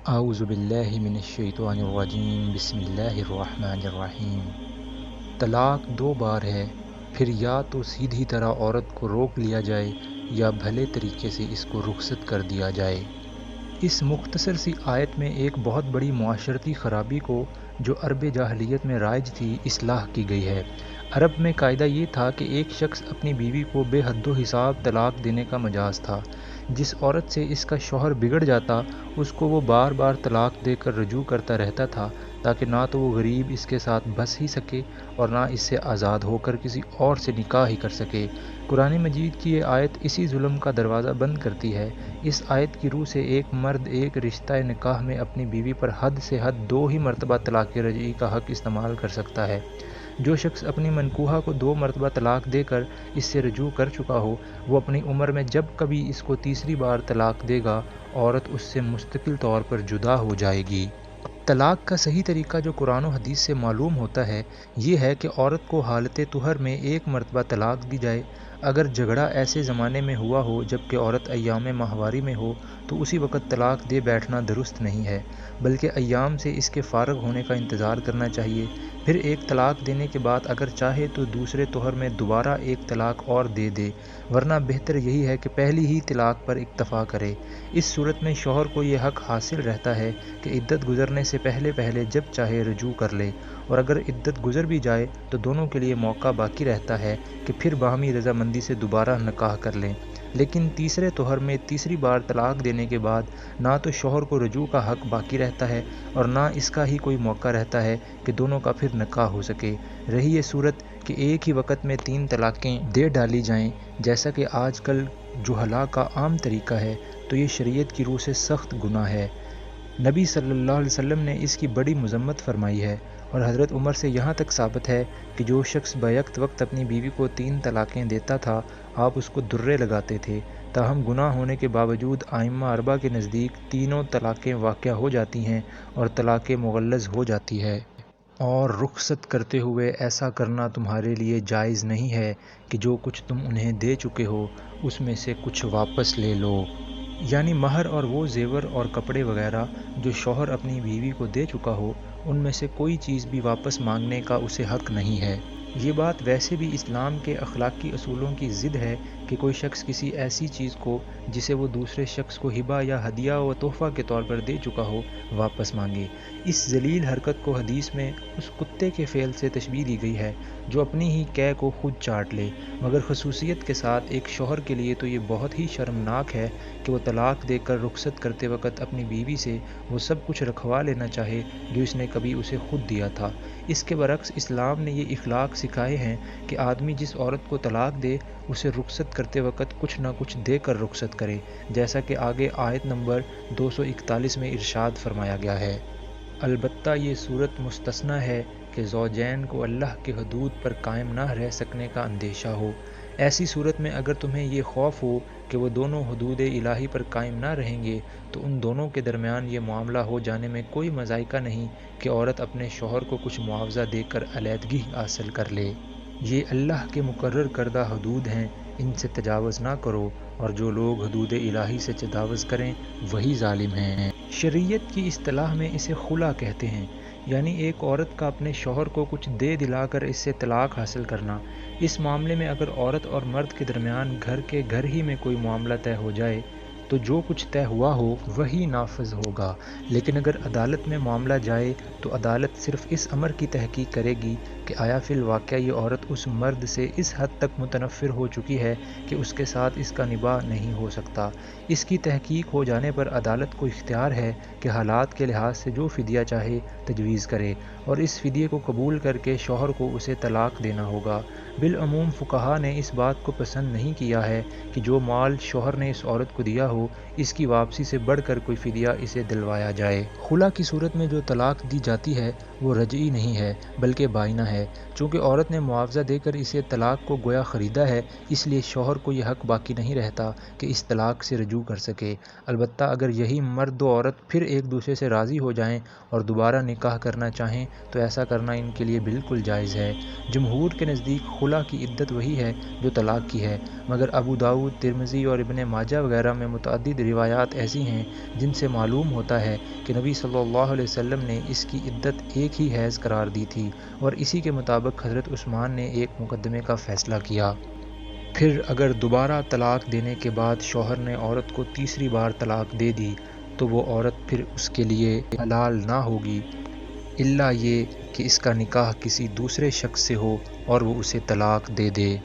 اعوذ باللہ من الشیطان الرجیم بسم اللہ الرحمن الرحیم۔ طلاق دو بار ہے، پھر یا تو سیدھی طرح عورت کو روک لیا جائے یا بھلے طریقے سے اس کو رخصت کر دیا جائے۔ اس مختصر سی آیت میں ایک بہت بڑی معاشرتی خرابی کو جو عرب جاہلیت میں رائج تھی اصلاح کی گئی ہے۔ عرب میں قاعدہ یہ تھا کہ ایک شخص اپنی بیوی کو بے حد و حساب طلاق دینے کا مجاز تھا۔ جس عورت سے اس کا شوہر بگڑ جاتا اس کو وہ بار بار طلاق دے کر رجوع کرتا رہتا تھا تاکہ نہ تو وہ غریب اس کے ساتھ بس ہی سکے اور نہ اس سے آزاد ہو کر کسی اور سے نکاح ہی کر سکے۔ قرآن مجید کی یہ آیت اسی ظلم کا دروازہ بند کرتی ہے۔ اس آیت کی روح سے ایک مرد ایک رشتہ نکاح میں اپنی بیوی پر حد سے حد 2 ہی مرتبہ طلاق رجعی کا حق استعمال کر سکتا ہے۔ جو شخص اپنی منکوحہ کو 2 مرتبہ طلاق دے کر اس سے رجوع کر چکا ہو وہ اپنی عمر میں جب کبھی اس کو تیسری بار طلاق دے گا عورت اس سے مستقل طور پر جدا ہو جائے گی۔ طلاق کا صحیح طریقہ جو قرآن و حدیث سے معلوم ہوتا ہے یہ ہے کہ عورت کو حالت طہر میں 1 مرتبہ طلاق دی جائے۔ اگر جھگڑا ایسے زمانے میں ہوا ہو جب کہ عورت ایام ماہواری میں ہو تو اسی وقت طلاق دے بیٹھنا درست نہیں ہے، بلکہ ایام سے اس کے فارغ ہونے کا انتظار کرنا چاہیے۔ پھر ایک طلاق دینے کے بعد اگر چاہے تو دوسرے طہر میں دوبارہ ایک طلاق اور دے دے، ورنہ بہتر یہی ہے کہ پہلی ہی طلاق پر اکتفا کرے۔ اس صورت میں شوہر کو یہ حق حاصل رہتا ہے کہ عدت گزرنے سے پہلے جب چاہے رجوع کر لے، اور اگر عدت گزر بھی جائے تو دونوں کے لیے موقع باقی رہتا ہے کہ پھر باہمی رضامندی سے دوبارہ نکاح کر لیں۔ لیکن تیسرے طہر میں تیسری بار طلاق دینے کے بعد نہ تو شوہر کو رجوع کا حق باقی رہتا ہے اور نہ اس کا ہی کوئی موقع رہتا ہے کہ دونوں کا پھر نکاح ہو سکے۔ رہی یہ صورت کہ ایک ہی وقت میں 3 طلاقیں دے ڈالی جائیں جیسا کہ آج کل جہلاء کا عام طریقہ ہے تو یہ شریعت کی روح سے سخت گناہ ہے۔ نبی صلی اللہ علیہ وسلم نے اس کی بڑی مذمت فرمائی ہے، اور حضرت عمر سے یہاں تک ثابت ہے کہ جو شخص بیک وقت اپنی بیوی کو 3 طلاقیں دیتا تھا آپ اس کو درے لگاتے تھے۔ تاہم گناہ ہونے کے باوجود ائمہ 4 کے نزدیک تینوں طلاقیں واقع ہو جاتی ہیں اور طلاق مغلظ ہو جاتی ہے۔ اور رخصت کرتے ہوئے ایسا کرنا تمہارے لیے جائز نہیں ہے کہ جو کچھ تم انہیں دے چکے ہو اس میں سے کچھ واپس لے لو۔ یعنی مہر اور وہ زیور اور کپڑے وغیرہ جو شوہر اپنی بیوی کو دے چکا ہو ان میں سے کوئی چیز بھی واپس مانگنے کا اسے حق نہیں ہے۔ یہ بات ویسے بھی اسلام کے اخلاقی اصولوں کی ضد ہے کہ کوئی شخص کسی ایسی چیز کو جسے وہ دوسرے شخص کو ہبہ یا ہدیہ و تحفہ کے طور پر دے چکا ہو واپس مانگے۔ اس ذلیل حرکت کو حدیث میں اس کتے کے فعل سے تشبیہ دی گئی ہے جو اپنی ہی قے کو خود چاٹ لے، مگر خصوصیت کے ساتھ ایک شوہر کے لیے تو یہ بہت ہی شرمناک ہے کہ وہ طلاق دے کر رخصت کرتے وقت اپنی بیوی سے وہ سب کچھ رکھوا لینا چاہے جو اس نے کبھی اسے خود دیا تھا۔ اس کے برعکس اسلام نے یہ اخلاق سکھائے ہیں کہ آدمی جس عورت کو طلاق دے اسے رخصت کرتے وقت کچھ نہ کچھ دے کر رخصت کرے، جیسا کہ آگے آیت نمبر 241 میں ارشاد فرمایا گیا ہے۔ البتہ یہ صورت مستثنیٰ ہے کہ زوجین کو اللہ کے حدود پر قائم نہ رہ سکنے کا اندیشہ ہو۔ ایسی صورت میں اگر تمہیں یہ خوف ہو کہ وہ دونوں حدود الہی پر قائم نہ رہیں گے تو ان دونوں کے درمیان یہ معاملہ ہو جانے میں کوئی مضائقہ نہیں کہ عورت اپنے شوہر کو کچھ معاوضہ دے کر علیحدگی حاصل کر لے۔ یہ اللہ کے مقرر کردہ حدود ہیں، ان سے تجاوز نہ کرو، اور جو لوگ حدود الہی سے تجاوز کریں وہی ظالم ہیں۔ شریعت کی اصطلاح میں اسے خلا کہتے ہیں، یعنی ایک عورت کا اپنے شوہر کو کچھ دے دلا کر اس سے طلاق حاصل کرنا۔ اس معاملے میں اگر عورت اور مرد کے درمیان گھر ہی میں کوئی معاملہ طے ہو جائے تو جو کچھ طے ہوا ہو وہی نافذ ہوگا، لیکن اگر عدالت میں معاملہ جائے تو عدالت صرف اس امر کی تحقیق کرے گی کہ آیا فی الواقع یہ عورت اس مرد سے اس حد تک متنفر ہو چکی ہے کہ اس کے ساتھ اس کا نباہ نہیں ہو سکتا۔ اس کی تحقیق ہو جانے پر عدالت کو اختیار ہے کہ حالات کے لحاظ سے جو فدیہ چاہے تجویز کرے، اور اس فدیے کو قبول کر کے شوہر کو اسے طلاق دینا ہوگا۔ بالعموم فقہا نے اس بات کو پسند نہیں کیا ہے کہ جو مال شوہر نے اس عورت کو دیا ہو اس کی واپسی سے بڑھ کر کوئی فدیہ اسے دلوایا جائے۔ خلا کی صورت میں جو طلاق دی جاتی ہے وہ رجعی نہیں ہے بلکہ بائنہ ہے۔ چونکہ عورت نے معاوضہ دے کر اسے طلاق کو گویا خریدا ہے اس لیے شوہر کو یہ حق باقی نہیں رہتا کہ اس طلاق سے رجوع کر سکے۔ البتہ اگر یہی مرد و عورت پھر ایک دوسرے سے راضی ہو جائیں اور دوبارہ نکاح کرنا چاہیں تو ایسا کرنا ان کے لیے بالکل جائز ہے۔ جمہور کے نزدیک خلا کی عدت وہی ہے جو طلاق کی ہے، مگر ابو داؤد، ترمذی اور ابن ماجہ وغیرہ میں متعدد روایات ایسی ہیں جن سے معلوم ہوتا ہے کہ نبی صلی اللہ علیہ وسلم نے اس کی عدت ایک ہی حیض قرار دی تھی، اور اسی کے مطابق حضرت عثمان نے ایک مقدمے کا فیصلہ کیا۔ پھر اگر دوبارہ طلاق دینے کے بعد شوہر نے عورت کو تیسری بار طلاق دے دی تو وہ عورت پھر اس کے لیے حلال نہ ہوگی، الا یہ کہ اس کا نکاح کسی دوسرے شخص سے ہو اور وہ اسے طلاق دے دے۔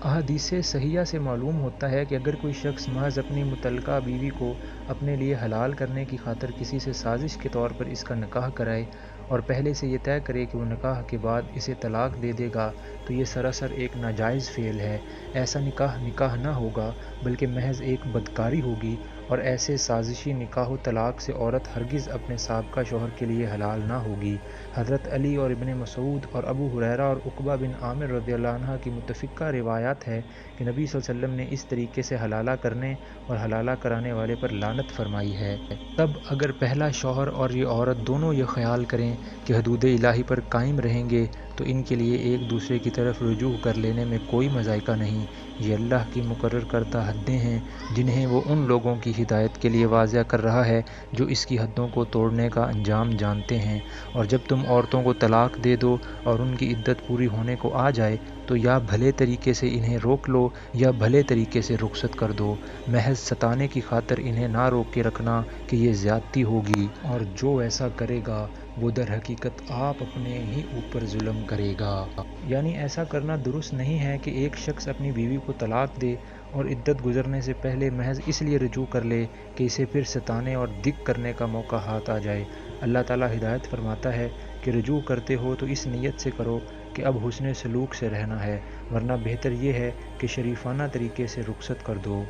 احادیث صحیحہ سے معلوم ہوتا ہے کہ اگر کوئی شخص محض اپنی متعلقہ بیوی کو اپنے لیے حلال کرنے کی خاطر کسی سے سازش کے طور پر اس کا نکاح کرائے اور پہلے سے یہ طے کرے کہ وہ نکاح کے بعد اسے طلاق دے دے گا تو یہ سراسر ایک ناجائز فعل ہے۔ ایسا نکاح نہ ہوگا بلکہ محض ایک بدکاری ہوگی، اور ایسے سازشی نکاح و طلاق سے عورت ہرگز اپنے سابقہ شوہر کے لیے حلال نہ ہوگی۔ حضرت علی اور ابن مسعود اور ابو ہریرہ اور عقبہ بن عامر رضی اللہ عنہ کی متفقہ روایات ہے کہ نبی صلی اللہ علیہ وسلم نے اس طریقے سے حلالہ کرنے اور حلالہ کرانے والے پر لعنت فرمائی ہے۔ تب اگر پہلا شوہر اور یہ عورت دونوں یہ خیال کریں کہ حدود الہی پر قائم رہیں گے تو ان کے لیے ایک دوسرے کی طرف رجوع کر لینے میں کوئی مذائقہ نہیں۔ یہ اللہ کی مقرر کردہ حدیں ہیں جنہیں وہ ان لوگوں کی ہدایت کے لیے واضح کر رہا ہے جو اس کی حدوں کو توڑنے کا انجام جانتے ہیں۔ اور جب تم عورتوں کو طلاق دے دو اور ان کی عدت پوری ہونے کو آ جائے تو یا بھلے طریقے سے انہیں روک لو یا بھلے طریقے سے رخصت کر دو، محض ستانے کی خاطر انہیں نہ روک کے رکھنا کہ یہ زیادتی ہوگی، اور جو ایسا کرے گا وہ در حقیقت آپ اپنے ہی اوپر ظلم کرے گا۔ یعنی ایسا کرنا درست نہیں ہے کہ ایک شخص اپنی بیوی کو طلاق دے اور عدت گزرنے سے پہلے محض اس لیے رجوع کر لے کہ اسے پھر ستانے اور دگ کرنے کا موقع ہاتھ آ جائے۔ اللہ تعالیٰ ہدایت فرماتا ہے کہ رجوع کرتے ہو تو اس نیت سے کرو کہ اب حسن سلوک سے رہنا ہے، ورنہ بہتر یہ ہے کہ شریفانہ طریقے سے رخصت کر دو۔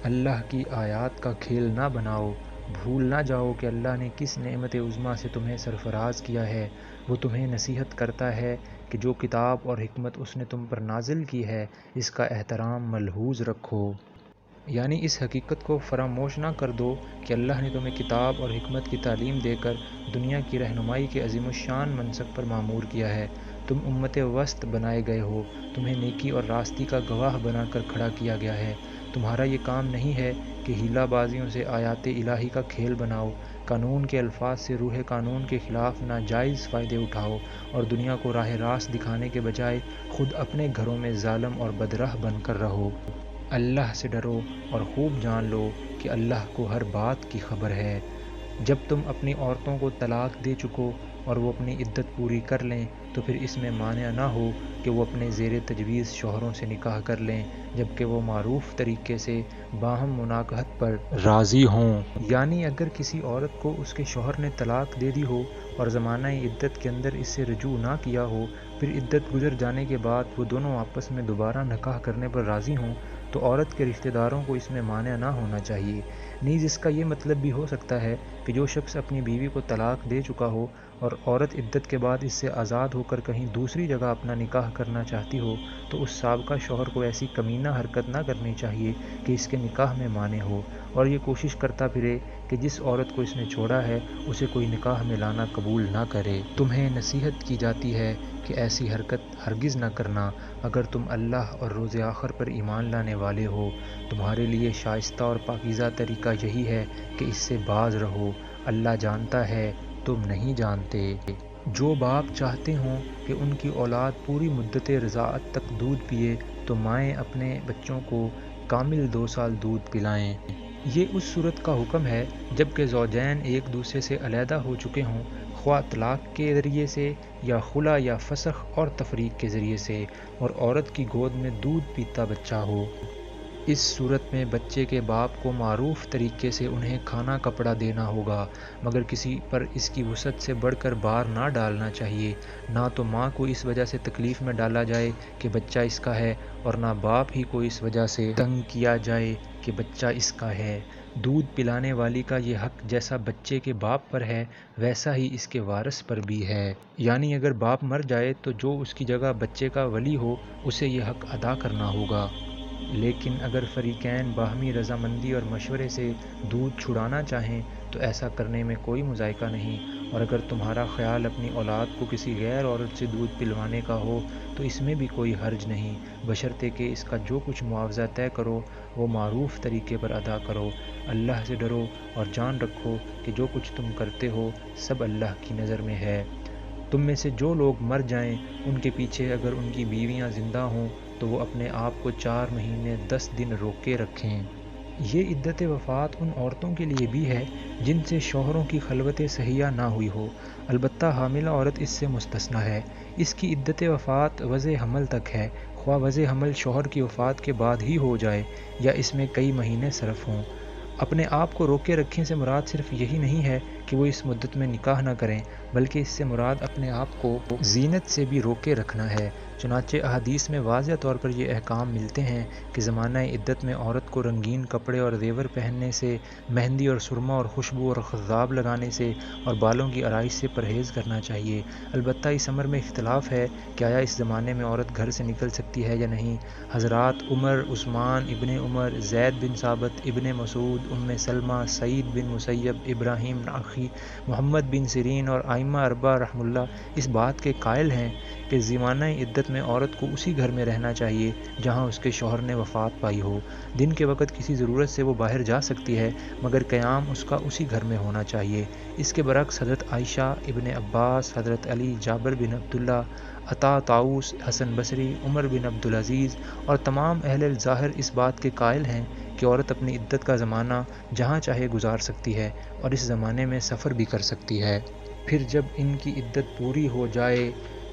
اللہ کی آیات کا کھیل نہ بناؤ، بھول نہ جاؤ کہ اللہ نے کس نعمت عظمیٰ سے تمہیں سرفراز کیا ہے۔ وہ تمہیں نصیحت کرتا ہے کہ جو کتاب اور حکمت اس نے تم پر نازل کی ہے اس کا احترام ملحوظ رکھو۔ یعنی اس حقیقت کو فراموش نہ کر دو کہ اللہ نے تمہیں کتاب اور حکمت کی تعلیم دے کر دنیا کی رہنمائی کے عظیم الشان منصب پر مامور کیا ہے۔ تم امت وسط بنائے گئے ہو، تمہیں نیکی اور راستی کا گواہ بنا کر کھڑا کیا گیا ہے۔ تمہارا یہ کام نہیں ہے کہ ہیلہ بازیوں سے آیات الہی کا کھیل بناؤ، قانون کے الفاظ سے روح قانون کے خلاف ناجائز فائدے اٹھاؤ اور دنیا کو راہ راست دکھانے کے بجائے خود اپنے گھروں میں ظالم اور بدرہ بن کر رہو۔ اللہ سے ڈرو اور خوب جان لو کہ اللہ کو ہر بات کی خبر ہے۔ جب تم اپنی عورتوں کو طلاق دے چکو اور وہ اپنی عدت پوری کر لیں تو پھر اس میں مانع نہ ہو کہ وہ اپنے زیر تجویز شوہروں سے نکاح کر لیں جبکہ وہ معروف طریقے سے باہم مناکحت پر راضی ہوں۔ یعنی اگر کسی عورت کو اس کے شوہر نے طلاق دے دی ہو اور زمانہ عدت کے اندر اس سے رجوع نہ کیا ہو، پھر عدت گزر جانے کے بعد وہ دونوں آپس میں دوبارہ نکاح کرنے پر راضی ہوں تو عورت کے رشتہ داروں کو اس میں مانع نہ ہونا چاہیے۔ نیز اس کا یہ مطلب بھی ہو سکتا ہے کہ جو شخص اپنی بیوی کو طلاق دے چکا ہو اور عورت عدت کے بعد اس سے آزاد ہو کر کہیں دوسری جگہ اپنا نکاح کرنا چاہتی ہو تو اس سابقہ شوہر کو ایسی کمینہ حرکت نہ کرنی چاہیے کہ اس کے نکاح میں مانع ہو، اور یہ کوشش کرتا پھرے کہ جس عورت کو اس نے چھوڑا ہے اسے کوئی نکاح میں لانا قبول نہ کرے۔ تمہیں نصیحت کی جاتی ہے کہ ایسی حرکت ہرگز نہ کرنا۔ اگر تم اللہ اور روز آخر پر ایمان لانے والے ہو، تمہارے لیے شائستہ اور پاکیزہ طریقہ یہی ہے کہ اس سے باز رہو۔ اللہ جانتا ہے، تم نہیں جانتے۔ جو باپ چاہتے ہوں کہ ان کی اولاد پوری مدت رضاعت تک دودھ پیے تو مائیں اپنے بچوں کو کامل 2 سال دودھ پلائیں۔ یہ اس صورت کا حکم ہے جب کہ زوجین ایک دوسرے سے علیحدہ ہو چکے ہوں، خواہ طلاق کے ذریعے سے یا خلا یا فسخ اور تفریق کے ذریعے سے، اور عورت کی گود میں دودھ پیتا بچہ ہو۔ اس صورت میں بچے کے باپ کو معروف طریقے سے انہیں کھانا کپڑا دینا ہوگا، مگر کسی پر اس کی وسعت سے بڑھ کر بار نہ ڈالنا چاہیے۔ نہ تو ماں کو اس وجہ سے تکلیف میں ڈالا جائے کہ بچہ اس کا ہے، اور نہ باپ ہی کو اس وجہ سے تنگ کیا جائے کہ بچہ اس کا ہے۔ دودھ پلانے والی کا یہ حق جیسا بچے کے باپ پر ہے ویسا ہی اس کے وارث پر بھی ہے۔ یعنی اگر باپ مر جائے تو جو اس کی جگہ بچے کا ولی ہو اسے یہ حق ادا کرنا ہوگا۔ لیکن اگر فریقین باہمی رضامندی اور مشورے سے دودھ چھڑانا چاہیں تو ایسا کرنے میں کوئی مذائقہ نہیں، اور اگر تمہارا خیال اپنی اولاد کو کسی غیر عورت سے دودھ پلوانے کا ہو تو اس میں بھی کوئی حرج نہیں، بشرطے کہ اس کا جو کچھ معاوضہ طے کرو وہ معروف طریقے پر ادا کرو۔ اللہ سے ڈرو اور جان رکھو کہ جو کچھ تم کرتے ہو سب اللہ کی نظر میں ہے۔ تم میں سے جو لوگ مر جائیں ان کے پیچھے اگر ان کی بیویاں زندہ ہوں تو وہ اپنے آپ کو 4 مہینے 10 دن روکے رکھیں۔ یہ عدت وفات ان عورتوں کے لیے بھی ہے جن سے شوہروں کی خلوت صحیحہ نہ ہوئی ہو، البتہ حاملہ عورت اس سے مستثنیٰ ہے۔ اس کی عدت وفات وضع حمل تک ہے، خواہ وضع حمل شوہر کی وفات کے بعد ہی ہو جائے یا اس میں کئی مہینے صرف ہوں۔ اپنے آپ کو روکے رکھیں سے مراد صرف یہی نہیں ہے کہ وہ اس مدت میں نکاح نہ کریں، بلکہ اس سے مراد اپنے آپ کو زینت سے بھی روکے رکھنا ہے۔ چنانچہ احادیث میں واضح طور پر یہ احکام ملتے ہیں کہ زمانہ عدت میں عورت کو رنگین کپڑے اور زیور پہننے سے، مہندی اور سرما اور خوشبو اور خضاب لگانے سے اور بالوں کی آرائش سے پرہیز کرنا چاہیے۔ البتہ اس امر میں اختلاف ہے کہ آیا اس زمانے میں عورت گھر سے نکل سکتی ہے یا نہیں۔ حضرات عمر، عثمان ابن عمر، زید بن ثابت، ابن مسعود، سلمہ، سعید بن مسیب، ابراہیم نخعی، محمد بن سیرین اور ائمہ اربعہ رحمہ اللہ اس بات کے قائل ہیں کہ زمانہ عدت میں عورت کو اسی گھر میں رہنا چاہیے جہاں اس کے شوہر نے وفات پائی ہو۔ دن کے وقت کسی ضرورت سے وہ باہر جا سکتی ہے مگر قیام اس کا اسی گھر میں ہونا چاہیے۔ اس کے برعکس حضرت عائشہ، ابن عباس، حضرت علی، جابر بن عبداللہ، عطا، طاؤس، حسن بصری، عمر بن عبدالعزیز اور تمام اہل الظاہر اس بات کے قائل ہیں کہ عورت اپنی عدت کا زمانہ جہاں چاہے گزار سکتی ہے اور اس زمانے میں سفر بھی کر سکتی ہے۔ پھر جب ان کی عدت پوری ہو جائے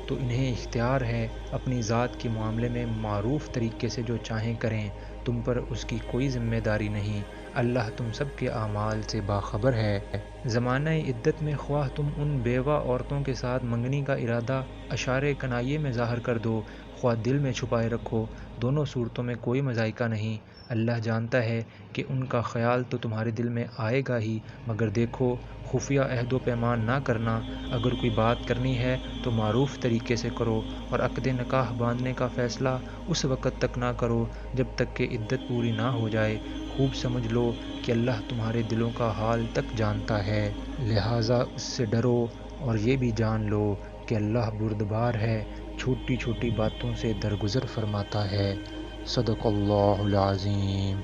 تو انہیں اختیار ہے اپنی ذات کے معاملے میں معروف طریقے سے جو چاہیں کریں، تم پر اس کی کوئی ذمہ داری نہیں، اللہ تم سب کے اعمال سے باخبر ہے۔ زمانہ عدت میں خواہ تم ان بیوہ عورتوں کے ساتھ منگنی کا ارادہ اشارے کنائیے میں ظاہر کر دو، خواہ دل میں چھپائے رکھو، دونوں صورتوں میں کوئی مذائقہ نہیں۔ اللہ جانتا ہے کہ ان کا خیال تو تمہارے دل میں آئے گا ہی، مگر دیکھو خفیہ عہد و پیمان نہ کرنا، اگر کوئی بات کرنی ہے تو معروف طریقے سے کرو، اور عقد نکاح باندھنے کا فیصلہ اس وقت تک نہ کرو جب تک کہ عدت پوری نہ ہو جائے۔ خوب سمجھ لو کہ اللہ تمہارے دلوں کا حال تک جانتا ہے، لہٰذا اس سے ڈرو اور یہ بھی جان لو کہ اللہ بردبار ہے، چھوٹی چھوٹی باتوں سے درگزر فرماتا ہے۔ صدق اللہ العظیم۔